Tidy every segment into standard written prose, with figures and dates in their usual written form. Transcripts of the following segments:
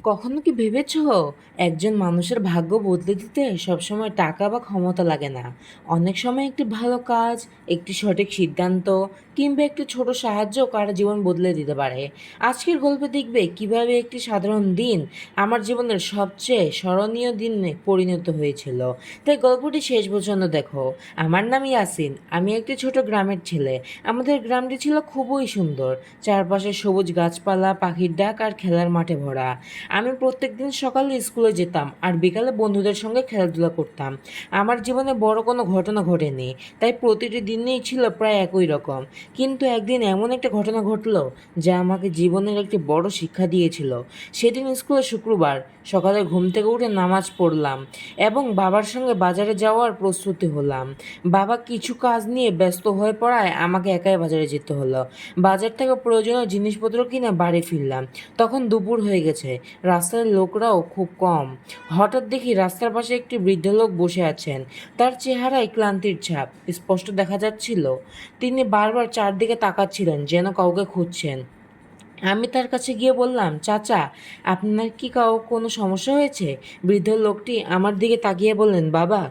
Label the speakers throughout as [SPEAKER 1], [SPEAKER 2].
[SPEAKER 1] কখনো কি ভেবেছো একজন মানুষের ভাগ্য বদলে দিতে সবসময় টাকা বা ক্ষমতা লাগে না। অনেক সময় একটি ভালো কাজ, একটি সঠিক সিদ্ধান্ত কিংবা একটি ছোট সাহায্য কারো জীবন বদলে দিতে পারে। আজকের গল্পে দেখবে কিভাবে একটি সাধারণ দিন আমার জীবনের সবচেয়ে স্মরণীয় দিনে পরিণত হয়েছিল। তাই গল্পটি শেষ পর্যন্ত দেখো। আমার নাম ইয়াসিন, আমি একটি ছোট গ্রামের ছেলে। আমাদের গ্রামটি ছিল খুবই সুন্দর, চারপাশে সবুজ গাছপালা, পাখির ডাক আর খেলার মাঠে ভরা। আমি প্রত্যেকদিন সকালে স্কুলে যেতাম আর বিকালে বন্ধুদের সঙ্গে খেলাধুলা করতাম। আমার জীবনে বড় কোনো ঘটনা ঘটেনি, তাই প্রতিটি দিনেই ছিল প্রায় একই রকম। কিন্তু একদিন এমন একটা ঘটনা ঘটলো যা আমাকে জীবনের একটি বড় শিক্ষা দিয়েছিল। সেদিন স্কুলে শুক্রবার সকালে ঘুম থেকে উঠে নামাজ পড়লাম এবং বাবার সঙ্গে বাজারে যাওয়ার প্রস্তুতি হলাম। বাবা কিছু কাজ নিয়ে ব্যস্ত হয়ে পড়ায় আমাকে একাই বাজারে যেতে হলো। বাজার থেকে প্রয়োজনীয় জিনিসপত্র কিনে বাড়ি ফিরলাম। তখন দুপুর হয়ে গেছে, রাস্তার লোকরাও খুব কম। হঠাৎ দেখি রাস্তার পাশে একটি বৃদ্ধ লোক বসে আছেন। তার চেহারায় ক্লান্তির ছাপ স্পষ্ট দেখা যাচ্ছিল। তিনি বারবার চারদিকে তাকাচ্ছিলেন, যেন কাউকে খুঁজছেন। আমি তার কাছে গিয়ে বললাম, চাচা, আপনার কি কোনো সমস্যা হয়েছে? বৃদ্ধ লোকটি আমার দিকে তাকিয়ে বললেন, বাবা,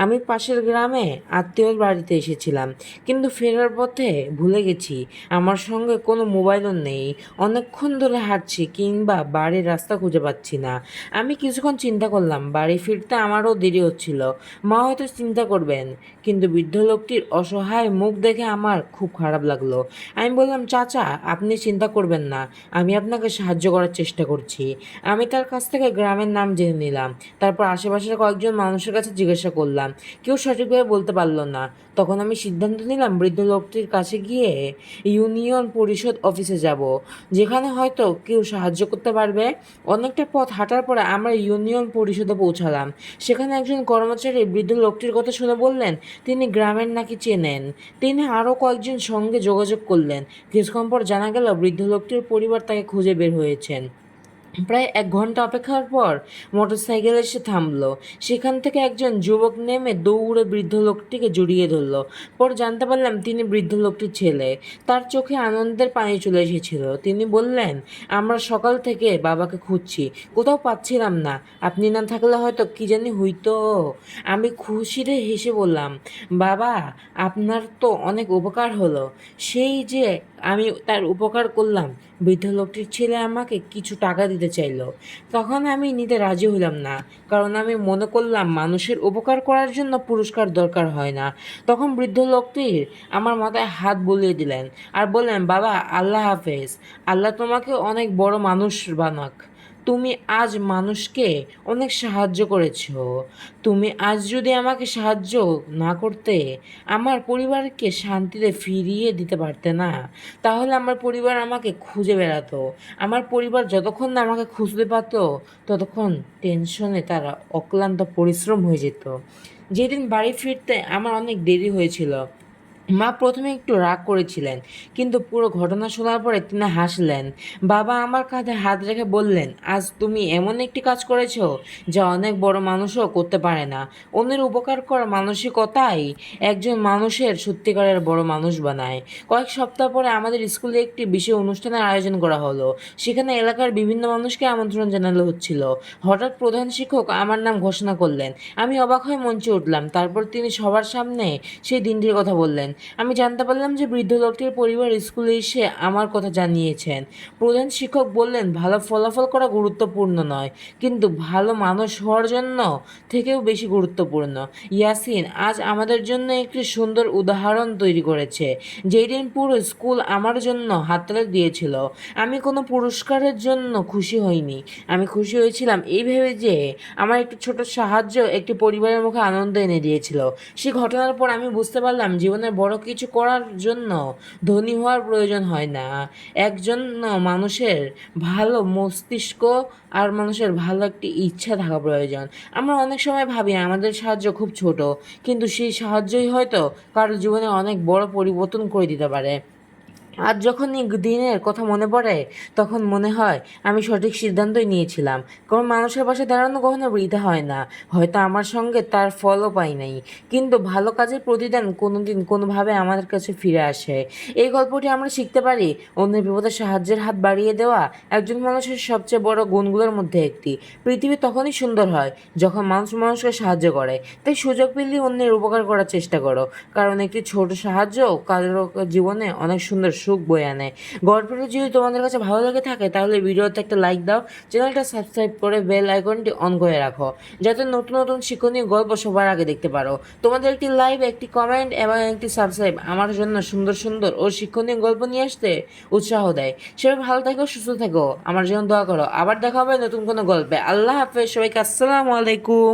[SPEAKER 1] আমি পাশের গ্রামে আত্মীয়র বাড়িতে এসেছিলাম, কিন্তু ফেরার পথে ভুলে গেছি। আমার সঙ্গে কোনো মোবাইলও নেই। অনেকক্ষণ ধরে হাঁটছি, কিংবা বাড়ির রাস্তা খুঁজে পাচ্ছি না। আমি কিছুক্ষণ চিন্তা করলাম, বাড়ি ফিরতে আমারও দেরি হচ্ছিল। মা হয়তো চিন্তা করবেন। কিন্তু বৃদ্ধ লোকটির অসহায় মুখ দেখে আমার খুব খারাপ লাগলো। আমি বললাম, চাচা, আপনি চিন্তা করবেন না, আমি আপনাকে সাহায্য করার চেষ্টা করছি। আমি তার কাছ থেকে গ্রামের নাম জেনে নিলাম। তারপর আশেপাশের কয়েকজন মানুষের কাছে জিজ্ঞাসা করলাম। কেউ সঠিকভাবে বলতে পারলো না। তখন আমি সিদ্ধান্ত নিলাম বৃদ্ধ লোকটির কাছে গিয়ে ইউনিয়ন পরিষদ অফিসে যাব, যেখানে হয়তো কেউ সাহায্য করতে পারবে। অনেকটা পথ হাঁটার পরে আমরা ইউনিয়ন পরিষদে পৌঁছালাম। সেখানে একজন কর্মচারী বৃদ্ধ লোকটির কথা শুনে বললেন, তিনি গ্রামের নাকি চেনেন। তিনি আরও কয়েকজন সঙ্গে যোগাযোগ করলেন। কিছুক্ষণ পর জানা গেল বৃদ্ধ লোকটির পরিবার তাকে খুঁজে বের হয়েছেন। প্রায় 1 ঘন্টা অপেক্ষার পর মোটরসাইকেল এসে থামলো। সেখান থেকে একজন যুবক নেমে দৌড়ে বৃদ্ধ লোকটিকে জড়িয়ে ধরল। পর জানতে পারলাম তিনি বৃদ্ধ লোকটির ছেলে। তার চোখে আনন্দের পানি চলে এসেছিল। তিনি বললেন, আমরা সকাল থেকে বাবাকে খুঁজছি, কোথাও পাচ্ছিলাম না। আপনি না থাকলে হয়তো কি জানি হইতো। আমি খুশিতে হেসে বললাম, বাবা, আপনার তো অনেক উপকার হলো। সেই যে আমি তার উপকার করলাম। বৃদ্ধ লোকটির ছেলে আমাকে কিছু টাকা দিতে চাইল। তখন আমি নিতে রাজি হলাম না, কারণ আমি মনে করলাম মানুষের উপকার করার জন্য পুরস্কার দরকার হয় না। তখন বৃদ্ধ লোকটির আমার মাথায় হাত বুলিয়ে দিলেন আর বললেন, বাবা, আল্লাহ হাফেজ। আল্লাহ তোমাকে অনেক বড় মানুষ বানাক। তুমি আজ মানুষকে অনেক সাহায্য করেছো। তুমি আজ যদি আমাকে সাহায্য না করতে, আমার পরিবারকে শান্তিতে ফিরিয়ে দিতে পারতে না, তাহলে আমার পরিবার আমাকে খুঁজে বেড়াতো। আমার পরিবার যতক্ষণ না আমাকে খুঁজতে পারত, ততক্ষণ টেনশনে তারা অক্লান্ত পরিশ্রম হয়ে যেত। যেদিন বাড়ি ফিরতে আমার অনেক দেরি হয়েছিল, মা প্রথমে একটু রাগ করেছিলেন, কিন্তু পুরো ঘটনা শোনার পরে তিনি হাসলেন। বাবা আমার কাঁধে হাত রেখে বললেন, আজ তুমি এমন একটি কাজ করেছো যা অনেক বড় মানুষও করতে পারে না। অন্যের উপকার করার মানসিকতাই একজন মানুষের সত্যিকারের বড় মানুষ বানায়। কয়েক সপ্তাহ পরে আমাদের স্কুলে একটি বিশেষ অনুষ্ঠানের আয়োজন করা হলো। সেখানে এলাকার বিভিন্ন মানুষকে আমন্ত্রণ জানানো হচ্ছিল। হঠাৎ প্রধান শিক্ষক আমার নাম ঘোষণা করলেন। আমি অবাক হয়ে মঞ্চে উঠলাম। তারপর তিনি সবার সামনে সেই দিনটির কথা বললেন। আমি জানতে পারলাম যে বৃদ্ধ লোকটির পরিবার স্কুলে এসে আমার কথা জানিয়েছেন। প্রধান শিক্ষক বললেন, ভালো ফলাফল করা গুরুত্বপূর্ণ নয়, কিন্তু ভালো মানুষ হওয়ার জন্য থেকেও বেশি গুরুত্বপূর্ণ। ইয়াসিন আজ আমাদের জন্য একটি সুন্দর উদাহরণ তৈরি করেছে। যেই দিন পুরো স্কুল আমার জন্য হাততালি দিয়েছিল, আমি কোনো পুরস্কারের জন্য খুশি হইনি। আমি খুশি হয়েছিলাম এই ভেবে যে আমার একটি ছোট সাহায্য একটি পরিবারের মুখে আনন্দ এনে দিয়েছিল। সেই ঘটনার পর আমি বুঝতে পারলাম জীবনে বড় কিছু করার জন্য ধনী হওয়ার প্রয়োজন হয় না। একজন মানুষের ভালো মস্তিষ্ক আর মানুষের ভালো একটি ইচ্ছা থাকা প্রয়োজন। আমরা অনেক সময় ভাবি আমাদের সাহায্য খুব ছোট, কিন্তু সেই সাহায্যই হয়তো কারোর জীবনে অনেক বড় পরিবর্তন করে দিতে পারে। আর যখন এই দিনের কথা মনে পড়ে তখন মনে হয় আমি সঠিক সিদ্ধান্তই নিয়েছিলাম। কারণ মানুষের পাশে দাঁড়ানো কখনো বৃথা হয় না। হয়তো আমার সঙ্গে তার ফলও পাই নাই, কিন্তু ভালো কাজের প্রতিদান কোনোদিন কোনোভাবে আমাদের কাছে ফিরে আসে। এই গল্পটি আমরা শিখতে পারি অন্যের বিপদে সাহায্যের হাত বাড়িয়ে দেওয়া একজন মানুষের সবচেয়ে বড় গুণগুলোর মধ্যে একটি। পৃথিবী তখনই সুন্দর হয় যখন মানুষ মানুষকে সাহায্য করে। তাই সুযোগ পেলে অন্যের উপকার করার চেষ্টা করো, কারণ একটি ছোট সাহায্য কারো জীবনে অনেক সুন্দর সুখ বয়ে আনে। গল্পটি যদি তোমাদের কাছে ভালো লেগে থাকে তাহলে ভিডিওতে একটা লাইক দাও, চ্যানেলটা সাবস্ক্রাইব করে বেল আইকনটি অন করে রাখো, যাতে নতুন নতুন শিক্ষণীয় গল্প সবার আগে দেখতে পারো। তোমাদের একটি লাইক, একটি কমেন্ট এবং একটি সাবস্ক্রাইব আমার জন্য সুন্দর সুন্দর ও শিক্ষণীয় গল্প নিয়ে আসতে উৎসাহ দেয়। সবাই ভালো থেকো, সুস্থ থেকো, আমার জন্য দোয়া করো। আবার দেখা হবে নতুন কোনো গল্পে। আল্লাহ হাফেজ সবাইকে, আসসালামু আলাইকুম।